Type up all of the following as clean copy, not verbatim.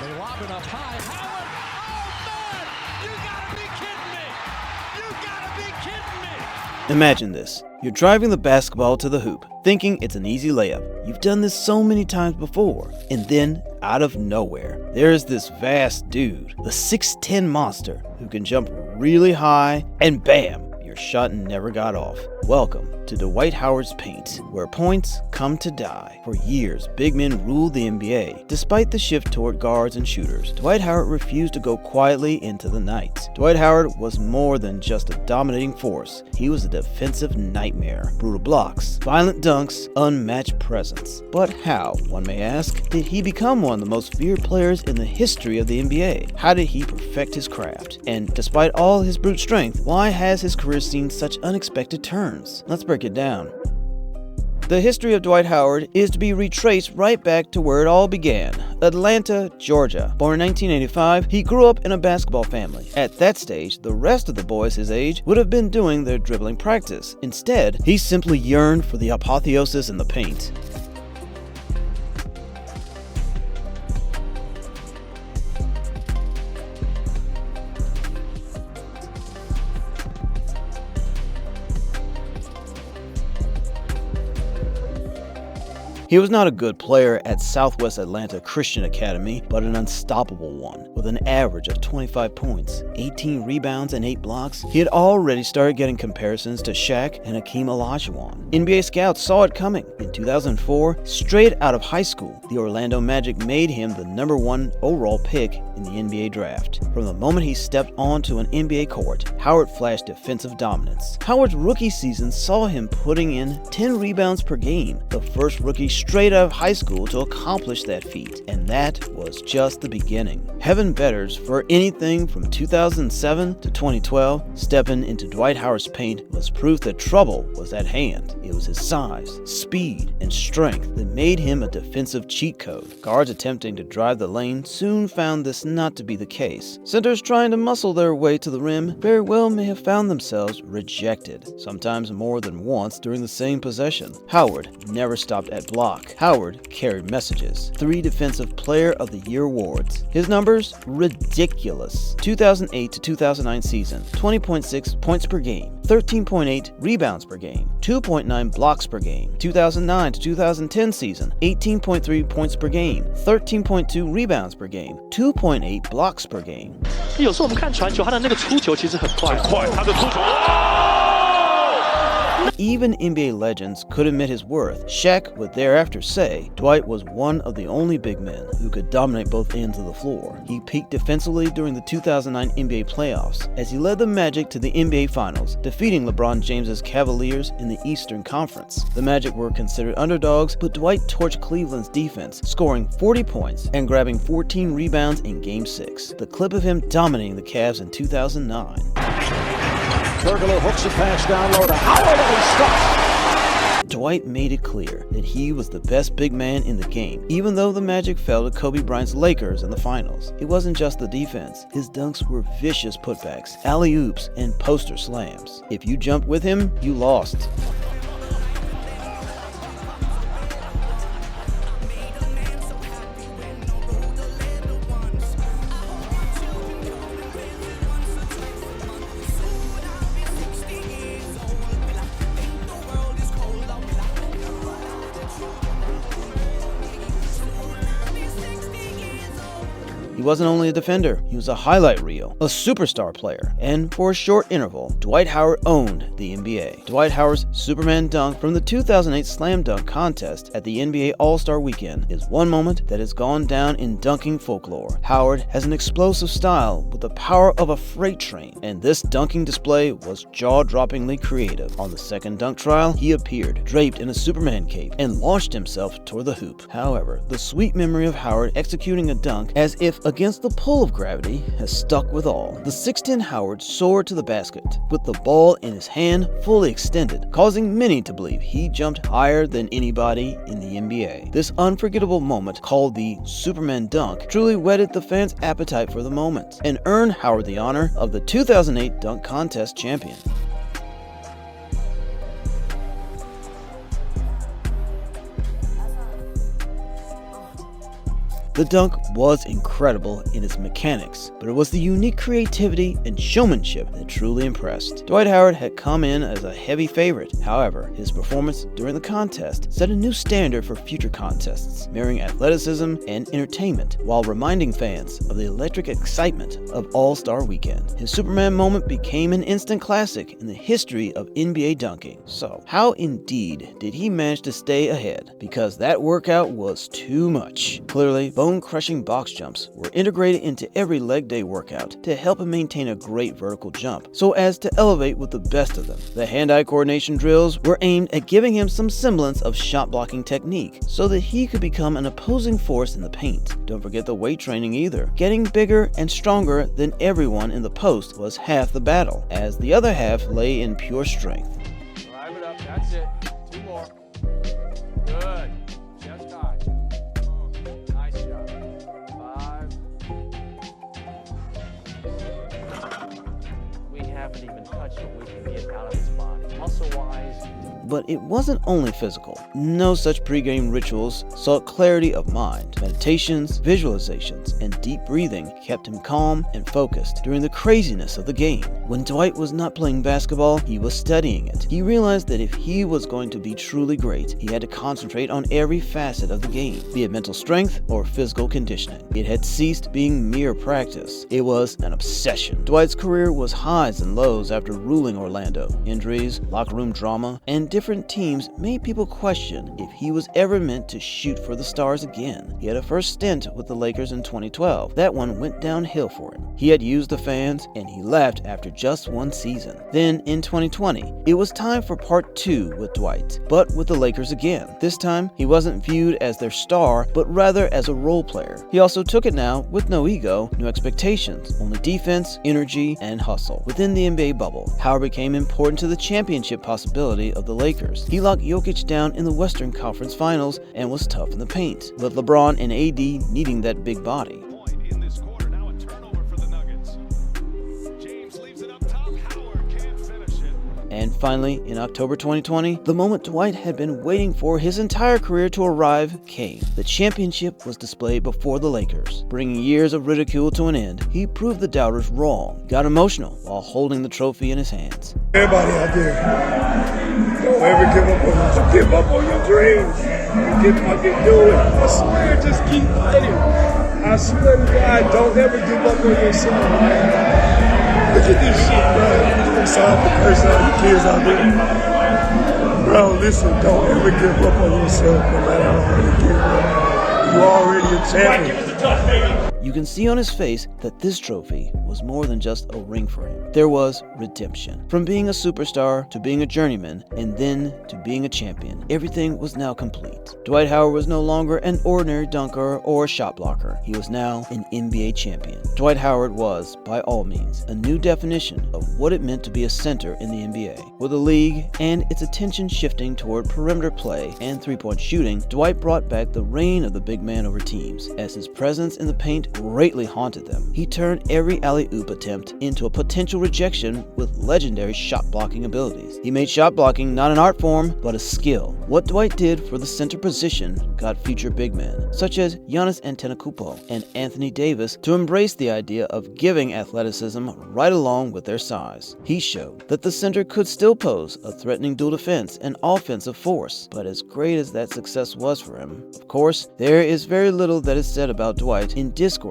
They lob it up high. Howard! Oh, man! You gotta be kidding me! You gotta be kidding me! Imagine this. You're driving the basketball to the hoop, thinking it's an easy layup. You've done this so many times before. And then, out of nowhere, there's this vast dude, the 6'10 monster, who can jump really high, and bam! Your shot never got off. Welcome to Dwight Howard's paint, where points come to die. For years, big men ruled the NBA. Despite the shift toward guards and shooters, Dwight Howard refused to go quietly into the night. Dwight Howard was more than just a dominating force. He was a defensive nightmare. Brutal blocks, violent dunks, unmatched presence. But how, one may ask, did he become one of the most feared players in the history of the NBA? How did he perfect his craft? And despite all his brute strength, why has his career seen such unexpected turns? Let's break it down. The history of Dwight Howard is to be retraced right back to where it all began, Atlanta, Georgia. Born in 1985, he grew up in a basketball family. At that stage, the rest of the boys his age would have been doing their dribbling practice. Instead, he simply yearned for the apotheosis in the paint. He was not a good player at Southwest Atlanta Christian Academy, but an unstoppable one. With an average of 25 points, 18 rebounds, and 8 blocks, he had already started getting comparisons to Shaq and Hakeem Olajuwon. NBA scouts saw it coming. In 2004, straight out of high school, the Orlando Magic made him the #1 overall pick in the NBA draft. From the moment he stepped onto an NBA court, Howard flashed defensive dominance. Howard's rookie season saw him putting in 10 rebounds per game, the first rookie straight out of high school to accomplish that feat, and that was just the beginning. Heaven betters for anything from 2007 to 2012, stepping into Dwight Howard's paint was proof that trouble was at hand. It was his size, speed, and strength that made him a defensive cheat code. Guards attempting to drive the lane soon found this not to be the case. Centers trying to muscle their way to the rim very well may have found themselves rejected, sometimes more than once during the same possession. Howard never stopped at block. Howard carried messages. 3 Defensive Player of the Year awards. His numbers? Ridiculous. 2008 to 2009 season, 20.6 points per game, 13.8 rebounds per game, 2.9 blocks per game. 2009 to 2010 season, 18.3 points per game, 13.2 rebounds per game, 2.8 blocks per game. 有时候我们看传球，他的那个出球其实很快，他的出球。 Even NBA legends could admit his worth. Shaq would thereafter say Dwight was one of the only big men who could dominate both ends of the floor. He peaked defensively during the 2009 NBA playoffs as he led the Magic to the NBA Finals, defeating LeBron James's Cavaliers in the Eastern Conference. The Magic were considered underdogs, but Dwight torched Cleveland's defense, scoring 40 points and grabbing 14 rebounds in Game 6. The clip of him dominating the Cavs in 2009. Bergolo hooks a pass down low to Howard, and he's stuck. Dwight made it clear that he was the best big man in the game, even though the Magic fell to Kobe Bryant's Lakers in the finals. It wasn't just the defense. His dunks were vicious putbacks, alley-oops, and poster slams. If you jumped with him, you lost. He wasn't only a defender, he was a highlight reel, a superstar player, and for a short interval, Dwight Howard owned the NBA. Dwight Howard's Superman dunk from the 2008 Slam Dunk Contest at the NBA All-Star Weekend is one moment that has gone down in dunking folklore. Howard has an explosive style with the power of a freight train, and this dunking display was jaw-droppingly creative. On the second dunk trial, he appeared, draped in a Superman cape, and launched himself toward the hoop. However, the sweet memory of Howard executing a dunk as if against the pull of gravity has stuck with all. The 6'10 Howard soared to the basket with the ball in his hand fully extended, causing many to believe he jumped higher than anybody in the NBA. This unforgettable moment, called the Superman dunk, truly whetted the fans' appetite for the moment and earned Howard the honor of the 2008 Dunk Contest champion. The dunk was incredible in its mechanics, but it was the unique creativity and showmanship that truly impressed. Dwight Howard had come in as a heavy favorite. However, his performance during the contest set a new standard for future contests, mirroring athleticism and entertainment, while reminding fans of the electric excitement of All-Star Weekend. His Superman moment became an instant classic in the history of NBA dunking. So, how indeed did he manage to stay ahead? Because that workout was too much. Clearly, bone-crushing box jumps were integrated into every leg day workout to help him maintain a great vertical jump, so as to elevate with the best of them. The hand-eye coordination drills were aimed at giving him some semblance of shot-blocking technique, so that he could become an opposing force in the paint. Don't forget the weight training either. Getting bigger and stronger than everyone in the post was half the battle, as the other half lay in pure strength. Drive it up. That's it. 2 more. Good. Chest high. Nice job. 5. We haven't even touched what we can get out of his body. Muscle-wise. But it wasn't only physical. No such pregame rituals sought clarity of mind. Meditations, visualizations, and deep breathing kept him calm and focused during the craziness of the game. When Dwight was not playing basketball, he was studying it. He realized that if he was going to be truly great, he had to concentrate on every facet of the game, be it mental strength or physical conditioning. It had ceased being mere practice. It was an obsession. Dwight's career was highs and lows after ruling Orlando. Injuries, locker room drama, and different teams made people question if he was ever meant to shoot for the stars again. He had a first stint with the Lakers in 2012. That one went downhill for him. He had used the fans, and he left after just one season. Then, in 2020, it was time for part 2 with Dwight, but with the Lakers again. This time, he wasn't viewed as their star, but rather as a role player. He also took it now with no ego, no expectations, only defense, energy, and hustle. Within the NBA bubble, Howard became important to the championship possibility of the Lakers. He locked Jokic down in the Western Conference Finals and was tough in the paint, with LeBron and AD needing that big body. In this quarter, now a turnover for the Nuggets. James leaves it up top. Howard can't finish it. And finally, in October 2020, the moment Dwight had been waiting for his entire career to arrive came. The championship was displayed before the Lakers. Bringing years of ridicule to an end, he proved the doubters wrong. He got emotional while holding the trophy in his hands. Everybody out there, don't ever give up on your dreams. Get fucking do it. I swear, just keep fighting. I swear to God, don't ever give up on yourself, man. Look at this shit, bro. I'm sorry for cursing all you kids out there. Bro, listen, don't ever give up on yourself, no matter how hard it gets. You're already a champion. You can see on his face that this trophy was more than just a ring for him. There was redemption. From being a superstar to being a journeyman, and then to being a champion, everything was now complete. Dwight Howard was no longer an ordinary dunker or shot blocker. He was now an NBA champion. Dwight Howard was, by all means, a new definition of what it meant to be a center in the NBA. With the league and its attention shifting toward perimeter play and three-point shooting, Dwight brought back the reign of the big man over teams, as his presence in the paint greatly haunted them. He turned every alley-oop attempt into a potential rejection with legendary shot-blocking abilities. He made shot-blocking not an art form, but a skill. What Dwight did for the center position got future big men, such as Giannis Antetokounmpo and Anthony Davis, to embrace the idea of giving athleticism right along with their size. He showed that the center could still pose a threatening dual defense and offensive force, but as great as that success was for him, of course, there is very little that is said about Dwight in discourses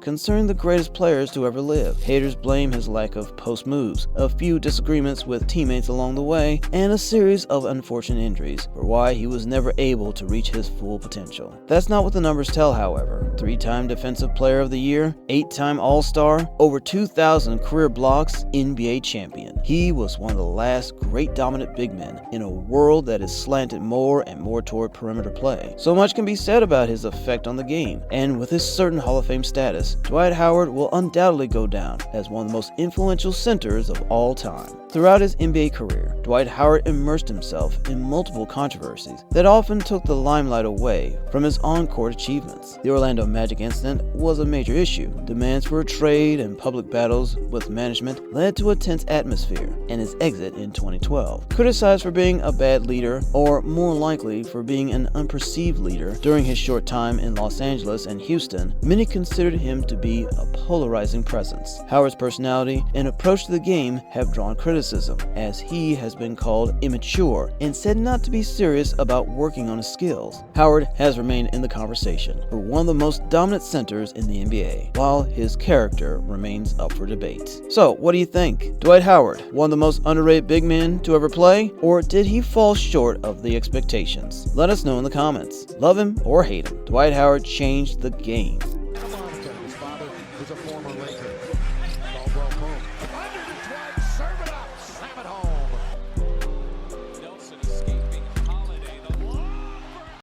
concerning the greatest players to ever live. Haters blame his lack of post moves, a few disagreements with teammates along the way, and a series of unfortunate injuries for why he was never able to reach his full potential. That's not what the numbers tell, however. 3-time Defensive Player of the Year, 8-time All-Star, over 2,000 career blocks, NBA champion. He was one of the last great dominant big men in a world that is slanted more and more toward perimeter play. So much can be said about his effect on the game, and with his certain Hall of Fame Fame status, Dwight Howard will undoubtedly go down as one of the most influential centers of all time. Throughout his NBA career, Dwight Howard immersed himself in multiple controversies that often took the limelight away from his on-court achievements. The Orlando Magic incident was a major issue. Demands for a trade and public battles with management led to a tense atmosphere, and his exit in 2012. Criticized for being a bad leader, or more likely for being an unperceived leader, during his short time in Los Angeles and Houston, many considered him to be a polarizing presence. Howard's personality and approach to the game have drawn criticism, as he has been called immature and said not to be serious about working on his skills. Howard has remained in the conversation for one of the most dominant centers in the NBA, while his character remains up for debate. So, what do you think? Dwight Howard, one of the most underrated big men to ever play, or did he fall short of the expectations? Let us know in the comments. Love him or hate him, Dwight Howard changed the game. His father was a former Laker. Caldwell home. Under to Dwight, serve it